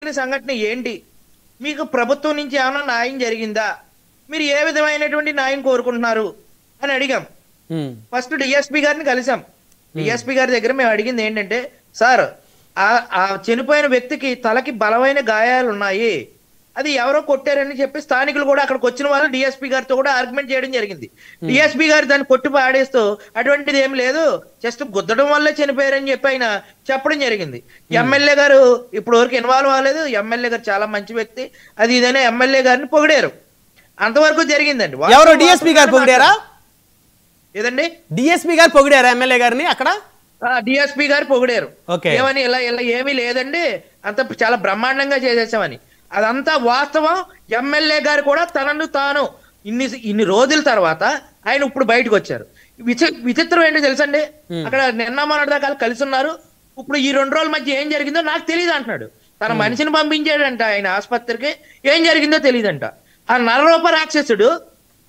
జరిగిన సంఘటన ఏంటి, మీకు ప్రభుత్వం నుంచి ఏమైనా న్యాయం జరిగిందా, మీరు ఏ విధమైనటువంటి న్యాయం కోరుకుంటున్నారు అని అడిగాం. ఫస్ట్ డిఎస్పీ గారిని కలిసాం. డిఎస్పీ గారి దగ్గర మేము అడిగింది ఏంటంటే, సార్ ఆ చనిపోయిన వ్యక్తికి తలకి బలమైన గాయాలు ఉన్నాయి, అది ఎవరో కొట్టారని చెప్పి స్థానికులు కూడా అక్కడికి వచ్చిన వాళ్ళు డిఎస్పీ గారితో కూడా ఆర్గ్యుమెంట్ చేయడం జరిగింది. డిఎస్పీ గారు దాన్ని కొట్టి పాడేస్తూ అటువంటిది ఏం లేదు, జస్ట్ గుద్దడం వల్లే చనిపోయారని చెప్పి ఆయన చెప్పడం జరిగింది. ఎమ్మెల్యే గారు ఇప్పుడు వరకు ఇన్వాల్వ్ అవ్వలేదు, ఎమ్మెల్యే గారు చాలా మంచి వ్యక్తి, అది ఇదనే ఎమ్మెల్యే గారిని పొగిడారు. అంతవరకు జరిగిందండి. ఎవరు డిఎస్పీ గారు పొగిడారా? ఏదండి, డిఎస్పీ గారు పొగిడారా ఎమ్మెల్యే గారిని? అక్కడ డిఎస్పీ గారు పొగిడారు. ఏమని, ఇలా ఇలా ఏమీ లేదండి, అంత చాలా బ్రహ్మాండంగా చేసేసామని. అదంతా వాస్తవం. ఎమ్మెల్యే గారు కూడా తనను తాను ఇన్ని రోజుల తర్వాత ఆయన ఇప్పుడు బయటకు వచ్చారు. విచిత్రం ఏంటో తెలుసండి, అక్కడ నిన్న మొన్నటి దాకా కలిసి ఉన్నారు, ఇప్పుడు ఈ 2 రోజుల మధ్య ఏం జరిగిందో నాకు తెలియదు అంటున్నాడు. తన మనిషిని పంపించాడంట ఆయన ఆసుపత్రికి, ఏం జరిగిందో తెలియదంట. ఆ నరరూప రాక్షసుడు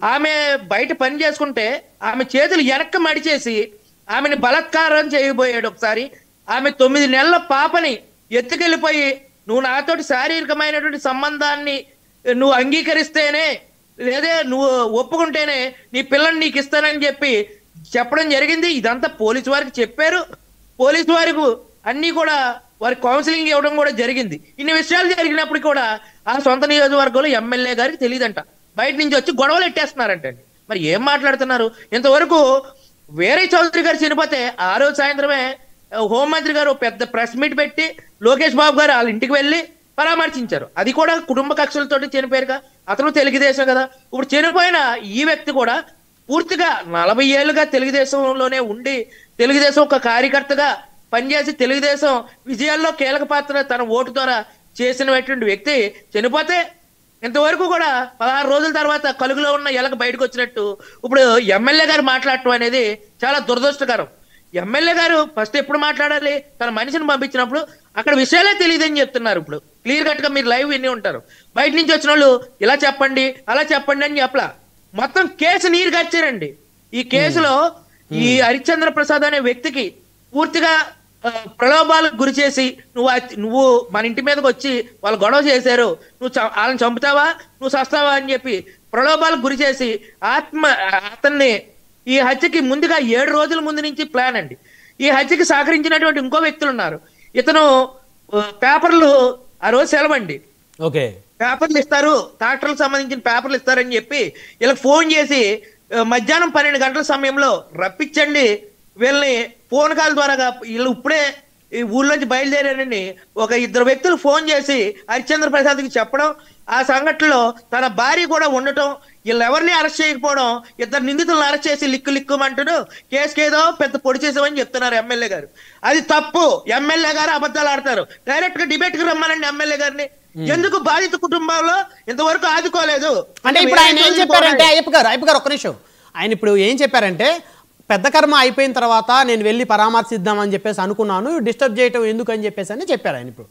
ఆమె బయట పని చేసుకుంటే ఆమె చేతులు వెనక్కి మడిచేసి ఆమెను బలాత్కారం చేయబోయాడు. ఒకసారి ఆమె 9 నెలల పాపని ఎత్తుకెళ్ళిపోయి, నువ్వు నాతోటి శారీరకమైనటువంటి సంబంధాన్ని నువ్వు అంగీకరిస్తేనే, లేదే నువ్వు ఒప్పుకుంటేనే నీ పిల్లని నీకు ఇస్తానని చెప్పి చెప్పడం జరిగింది. ఇదంతా పోలీసు వారికి చెప్పారు. పోలీసు వారికి అన్ని కూడా వారి కౌన్సిలింగ్ ఇవ్వడం కూడా జరిగింది. ఇన్ని విషయాలు జరిగినప్పుడు కూడా ఆ సొంత నియోజకవర్గంలో ఎమ్మెల్యే గారికి తెలియదంట, బయట నుంచి వచ్చి గొడవలు ఎట్టేస్తున్నారంటండి. మరి ఏం మాట్లాడుతున్నారు? ఇంతవరకు వీరయ్య చౌదరి గారు చనిపోతే ఆ రోజు సాయంత్రమే హోంమంత్రి గారు పెద్ద ప్రెస్ మీట్ పెట్టి లోకేష్ బాబు గారు వాళ్ళ ఇంటికి వెళ్ళి పరామర్శించారు. అది కూడా కుటుంబ కక్షలతో చనిపోయారుగా, అతను తెలుగుదేశం కదా. ఇప్పుడు చనిపోయిన ఈ వ్యక్తి కూడా పూర్తిగా 40 ఏళ్ళుగా తెలుగుదేశంలోనే ఉండి తెలుగుదేశం ఒక కార్యకర్తగా పనిచేసి తెలుగుదేశం విజయాల్లో కీలక పాత్ర తన ఓటు ద్వారా చేసినటువంటి వ్యక్తి చనిపోతే ఇంతవరకు కూడా 16 రోజుల తర్వాత కలుగులో ఉన్న ఎలక బయటకు వచ్చినట్టు ఇప్పుడు ఎమ్మెల్యే గారు మాట్లాడటం అనేది చాలా దురదృష్టకరం. ఎమ్మెల్యే గారు ఫస్ట్ ఎప్పుడు మాట్లాడాలి, తన మనిషిని పంపించినప్పుడు అక్కడ విషయాలే తెలియదని చెప్తున్నారు. ఇప్పుడు క్లియర్ కట్ గా మీరు లైవ్ విని ఉంటారు. బయట నుంచి వచ్చిన వాళ్ళు ఇలా చెప్పండి అలా చెప్పండి అని చెప్పలా, మొత్తం కేసు నీరు గచ్చారండి. ఈ కేసులో ఈ హరిశ్చంద్ర ప్రసాద్ అనే వ్యక్తికి పూర్తిగా ప్రలోభాలకు గురి చేసి నువ్వు మన ఇంటి మీదకి వచ్చి వాళ్ళు గొడవ చేశారు, నువ్వు వాళ్ళని చంపుతావా, నువ్వు చస్తావా అని చెప్పి ప్రలోభాలకు గురి చేసి అతన్ని ఈ హత్యకి ముందుగా 7 రోజుల ముందు నుంచి ప్లాన్ అండి. ఈ హత్యకి సహకరించినటువంటి ఇంకో వ్యక్తులు ఉన్నారు. ఇతను పేపర్లు ఆ రోజు సెలవండి, పేపర్లు ఇస్తారు, ట్రాక్టర్లకు సంబంధించిన పేపర్లు ఇస్తారని చెప్పి వీళ్ళకి ఫోన్ చేసి మధ్యాహ్నం 12 గంటల సమయంలో రప్పించండి, వీళ్ళని ఫోన్ కాల్ ద్వారా వీళ్ళు ఇప్పుడే ఈ ఊళ్ళోంచి బయలుదేరారని ఒక 2 వ్యక్తులు ఫోన్ చేసి హరిశ్చంద్ర ప్రసాద్కి చెప్పడం, ఆ సంఘటనలో తన భార్య కూడా ఉండటం, వీళ్ళు ఎవరిని అరెస్ట్ చేయకపోవడం, 2 నిందితులను అరెస్ట్ చేసి లిక్కుమంటాడు కేసుకేదో పెద్ద పొడి చేసామని చెప్తున్నారు ఎమ్మెల్యే గారు. అది తప్పు. ఎమ్మెల్యే గారు అబద్ధాలు ఆడతారు. డైరెక్ట్ గా డిబేట్ కి రమ్మనండి ఎమ్మెల్యే గారిని. ఎందుకు బాధిత కుటుంబంలో ఇంతవరకు ఆదుకోలేదు అంటే ఇప్పుడు ఆయన ఏం చెప్పారంటే, అయ్యప్ప గారు ఒక్క నిమిషం, ఆయన ఇప్పుడు ఏం చెప్పారంటే, పెద్ద కర్మ అయిపోయిన తర్వాత నేను వెళ్ళి పరామర్శిద్దామని చెప్పేసి అనుకున్నాను, డిస్టర్బ్ చేయటం ఎందుకు అని చెప్పేసి అని చెప్పారు ఆయన. ఇప్పుడు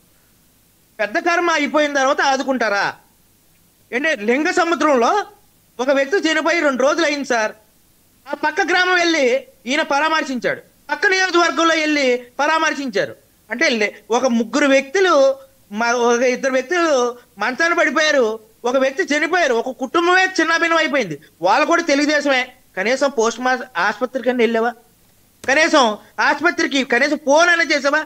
పెద్ద కర్మ అయిపోయిన తర్వాత ఆదుకుంటారా? అంటే లింగ సముద్రంలో ఒక వ్యక్తి చనిపోయి 2 రోజులు అయింది సార్. ఆ పక్క గ్రామం వెళ్ళి ఈయన పరామర్శించాడు, పక్క నియోజకవర్గంలో వెళ్ళి పరామర్శించారు. అంటే ఒక 3 వ్యక్తులు, ఒక 2 వ్యక్తులు మంచాన పడిపోయారు, ఒక వ్యక్తి చనిపోయారు, ఒక కుటుంబమే చిన్నాభిన్నం అయిపోయింది. వాళ్ళు కూడా తెలుగుదేశమే. కనీసం పోస్ట్ మార్టం ఆసుపత్రికి కన్నా వెళ్ళావా? కనీసం ఆసుపత్రికి కనీసం ఫోన్ అయినా చేసావా?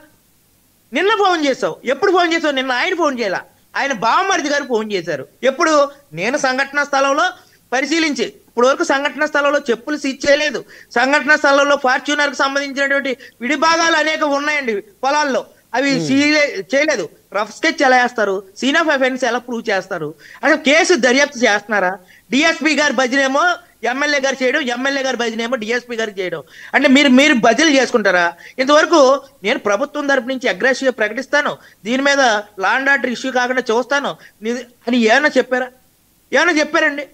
నిన్న ఫోన్ చేసావు, ఎప్పుడు ఫోన్ చేసావు? నిన్న ఆయన ఫోన్ చేయాల, ఆయన బావమరిది గారు ఫోన్ చేశారు. ఎప్పుడు? నేను సంఘటనా స్థలంలో పరిశీలించి ఇప్పుడు వరకు సంఘటనా స్థలంలో చెప్పులు సీజ్ చేయలేదు. సంఘటనా స్థలంలో ఫార్చ్యూనర్ కి సంబంధించినటువంటి విడి భాగాలు అనేక ఉన్నాయండి పొలాల్లో, అవి చేయలేదు. రఫ్ స్కెచ్ ఎలా వేస్తారు, సీన్ ఆఫ్ అఫెన్స్ ఎలా ప్రూవ్ చేస్తారు, అసలు కేసు దర్యాప్తు చేస్తున్నారా? డిఎస్పీ గారు భజనేమో ఎమ్మెల్యే గారు చేయడం, ఎమ్మెల్యే గారు భజనేమో డిఎస్పీ గారు చేయడం. అంటే మీరు బదిలీ చేసుకుంటారా? ఇంతవరకు నేను ప్రభుత్వం తరపు నుంచి అగ్రెసివ్ ప్రకటిస్తాను, దీని మీద లా అండ్ ఆర్డర్ ఇష్యూ కాకుండా చూస్తాను అని ఏమైనా చెప్పారా? ఏమైనా చెప్పారండి?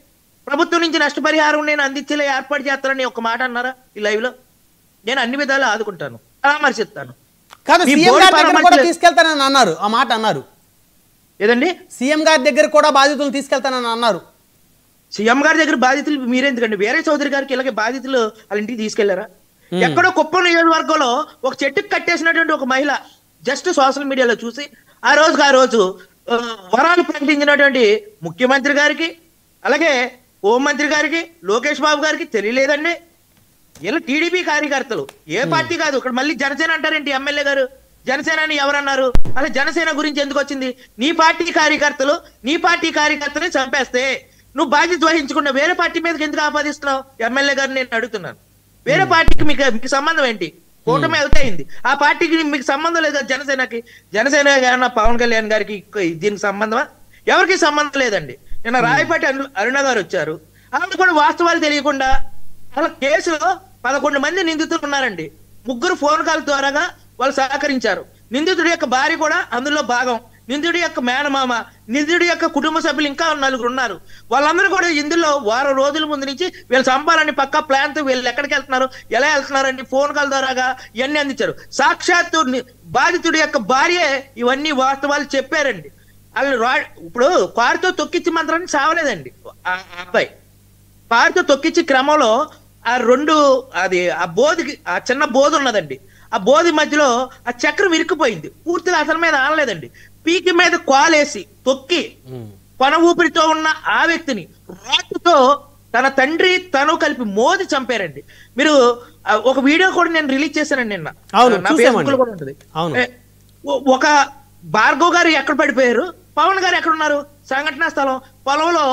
ప్రభుత్వం నుంచి నష్టపరిహారం నేను అందించేలా ఏర్పాటు చేస్తానని ఒక మాట అన్నారా? ఈ లైవ్ లో నేను అన్ని విధాలు ఆదుకుంటాను, పరామర్శిస్తాను. తీసుకెళ్తానని అన్నారు, ఆ మాట అన్నారు ఏదండి? సీఎం గారి దగ్గర కూడా బాధితులు తీసుకెళ్తానని అన్నారు. సీఎం గారి దగ్గర బాధితులు మీరెందుకండి? వీరయ్య చౌదరి గారికి ఇలాగే బాధితులు వాళ్ళ ఇంటికి తీసుకెళ్లారా? ఎక్కడో కుప్పం నియోజకవర్గంలో ఒక చెట్టుకు కట్టేసినటువంటి ఒక మహిళ జస్ట్ సోషల్ మీడియాలో చూసి ఆ రోజు వరాలు ప్రకటించినటువంటి ముఖ్యమంత్రి గారికి, అలాగే హోంమంత్రి గారికి, లోకేష్ బాబు గారికి తెలియలేదండి. ఇలా టీడీపీ కార్యకర్తలు, ఏ పార్టీ కాదు. ఇక్కడ మళ్ళీ జనసేన అంటారేంటి ఎమ్మెల్యే గారు? జనసేన అని ఎవరన్నారు? అలా జనసేన గురించి ఎందుకు వచ్చింది? నీ పార్టీ కార్యకర్తని చంపేస్తే నువ్వు బాధ్యత వహించకుండా వేరే పార్టీ మీదకి ఎందుకు ఆపాదిస్తున్నావు? ఎమ్మెల్యే గారిని నేను అడుగుతున్నాను. వేరే పార్టీకి మీకు సంబంధం ఏంటి? కూటమి అవుతాయింది, ఆ పార్టీకి మీకు సంబంధం లేదు. జనసేన ఏమన్నా పవన్ కళ్యాణ్ గారికి దీనికి సంబంధమా? ఎవరికి సంబంధం లేదండి. నిన్న రాయపాటి అరుణ గారు వచ్చారు, ఆవిడ కూడా వాస్తవాలు తెలియకుండా అలా కేసులో 11 మంది నిందితులు ఉన్నారండి. 3 ఫోన్ కాల్ ద్వారాగా వాళ్ళు సహకరించారు. నిందితుడి యొక్క భార్య కూడా అందులో భాగం, నిందితుడి యొక్క మేనమామ, నిందితుడి యొక్క కుటుంబ సభ్యులు ఇంకా 4 ఉన్నారు. వాళ్ళందరూ కూడా ఇందులో వారం రోజుల ముందు నుంచి వీళ్ళు చంపాలని పక్కా ప్లాన్ తో వీళ్ళు ఎక్కడికి వెళ్తున్నారు, ఎలా వెళ్తున్నారండి ఫోన్ కాల్ ద్వారాగా ఇవన్నీ అందించారు. సాక్షాత్తు బాధితుడి యొక్క భార్య ఇవన్నీ వాస్తవాలు చెప్పారండి. వాళ్ళు ఇప్పుడు కారుతో తొక్కిచ్చి మంత్రాన్ని చావలేదండి ఆ అబ్బాయి. కారుతో తొక్కిచ్చి క్రమంలో ఆ బోధికి ఆ చిన్న బోధి ఉన్నదండి, ఆ బోధి మధ్యలో ఆ చక్రం ఇరుక్కుపోయింది. పూర్తిగా అతని మీద ఆనలేదండి. పీకి మీద కాలేసి తొక్కి పన ఊపిరితో ఉన్న ఆ వ్యక్తిని రాటుతో తన తండ్రి తను కలిపి మోది చంపారండి. మీరు ఒక వీడియో కూడా నేను రిలీజ్ చేశానండి నిన్న, నా ఫేస్బుక్ లో కూడా ఉంటుంది. ఒక భార్గవ్ గారు ఎక్కడ పడిపోయారు, పవన్ గారు ఎక్కడ ఉన్నారు? సంఘటనా స్థలం పొలంలో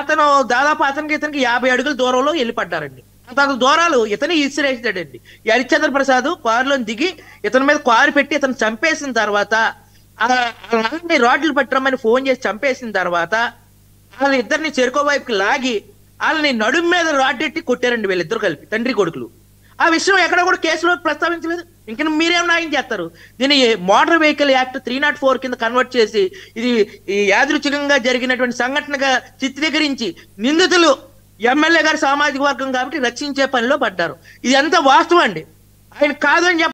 అతను దాదాపు ఇతనికి 50 అడుగుల దూరంలో వెళ్ళి పడ్డారండి. అంత దూరాలు ఇతని ఇసిరేసాడండి. హరిశ్చంద్ర ప్రసాద్ కారులో దిగి ఇతని మీద కారు పెట్టి ఇతను చంపేసిన తర్వాత రాడ్లు పట్టరమని ఫోన్ చేసి చంపేసిన తర్వాత వాళ్ళ ఇద్దరిని చెరుకో వైపుకి లాగి వాళ్ళని నడుము మీద రాడ్డెట్టి కొట్టారండి వీళ్ళిద్దరు కలిపి, తండ్రి కొడుకులు. ఆ విషయం ఎక్కడ కూడా కేసులో ప్రస్తావించలేదు. ఇంక మీరేం న్యాయం చేస్తారు? దీన్ని మోటార్ వెహికల్ యాక్ట్ 304 కింద కన్వర్ట్ చేసి ఇది యాదృచ్ఛికంగా జరిగినటువంటి సంఘటనగా చిత్రీకరించి నిందితులు ఎమ్మెల్యే గారి సామాజిక వర్గం కాబట్టి రక్షించే పనిలో పడ్డారు. ఇది ఎంత వాస్తవం అండి. ఆయన కాదని